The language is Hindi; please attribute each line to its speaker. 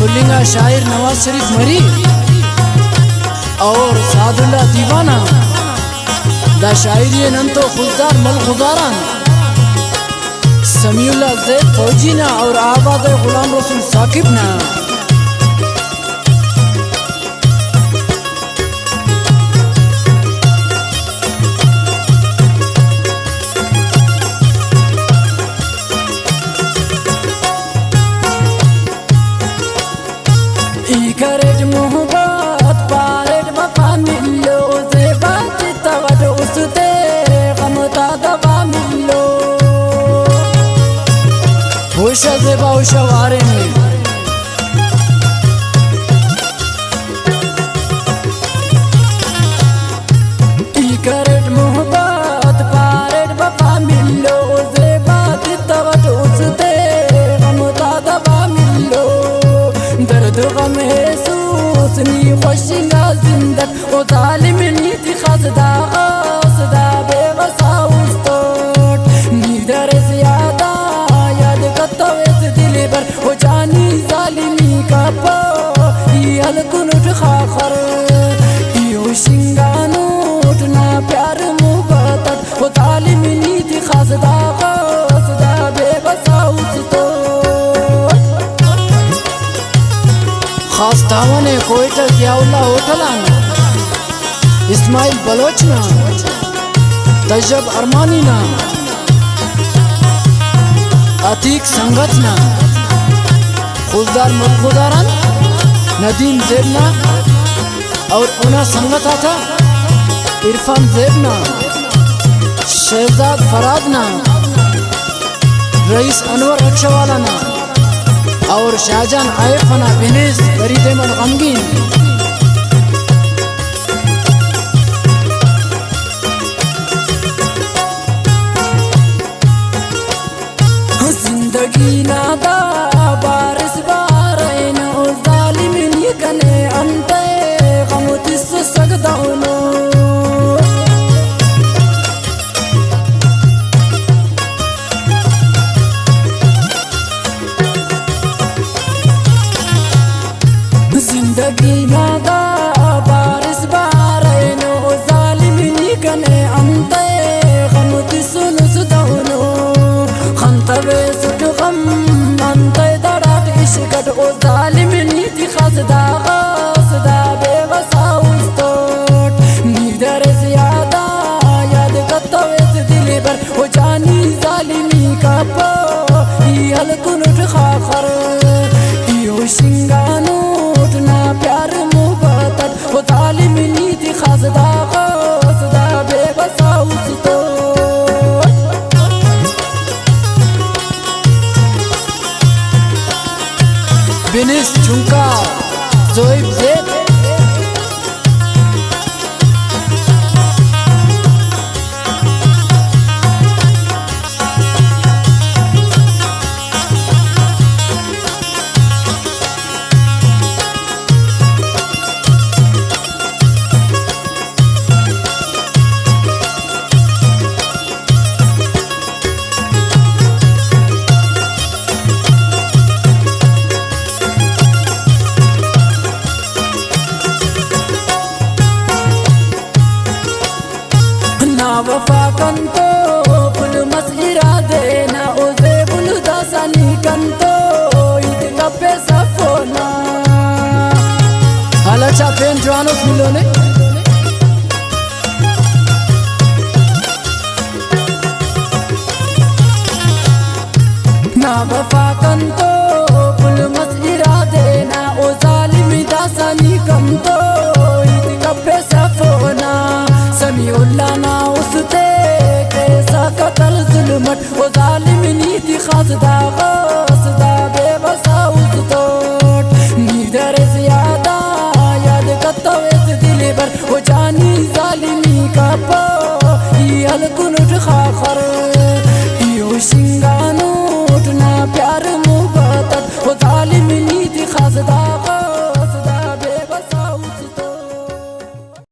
Speaker 1: पुल्लिंगा शायर नवाज शरीफ मरी और सादुल्ला दीवाना दा शायरी नंतो खुददार मल खुदारान समीउल्ला ज़ैद फौजीना और आबाद गुलाम रसूल साकिबना
Speaker 2: इकरेज मोहब्बत पारेज वफा मिलो ज़ेबात तवड उसते गमता दवा मिलो
Speaker 1: होशा ज़ेबा होशा वारे में
Speaker 2: इकरेज मोहब्बत पारेज वफा मिलो ज़ेबात तवड उसते गमता दवा मिलो दर्द गम महसूसनी खुशियाँ जिंदग ओ जालिम नीति खसदा खसदा बेवसा उस्तोट नीदर ज़्यादा याद करता इस दिल पर ओ जानी जालिमी का पो ये कुनुट खाखर यो शिंगानोट ना प्यार मुबतत ओ जालिम नीति खसदा खसदा बेवसा उस्तोट
Speaker 1: खास तावने कोयटा ज़ियाउल्लाह होटलाना इस्माइल बलोचना तजब अरमानीना अतीक संगतना खुददार मलखुदारन नदीम ज़ेबना और उना संगता था इरफान ज़ेबना शहजाद फरादना रईस अनवर रक्षवालाना और शाहजान आयफना बिनेस बरीदेमन गमगीन
Speaker 2: जिंदगी नादा बारिश बारैन ओ जालिम निकने अंते गमतिस सगदाउनो जिंदगी नादा बारिश बारैन ओ जालिम निकने अंते गमतिस सगदाउनो खंतबे सुट गम अंते दरात इश्कट ओ जालिम नीति खसदा खसदा बेवसा उस्तोट नीदर ज़्यादा याद करता इस दिल पर ओ जानी जालिमी का पो ये कुनुट खाखर यो शिंगानोट ना प्यार मुबतत ओ जालिम नीति खसदा खसदा बेवसा उस्तोट
Speaker 1: बिनेस चुंका जोइब ज़ेब
Speaker 2: वफा कंतो पुल मसइरा देना ओ ज़ेबुल दासनी कंतो इतना पैसा फोना
Speaker 1: हालाचा पेन जवानों मिलोने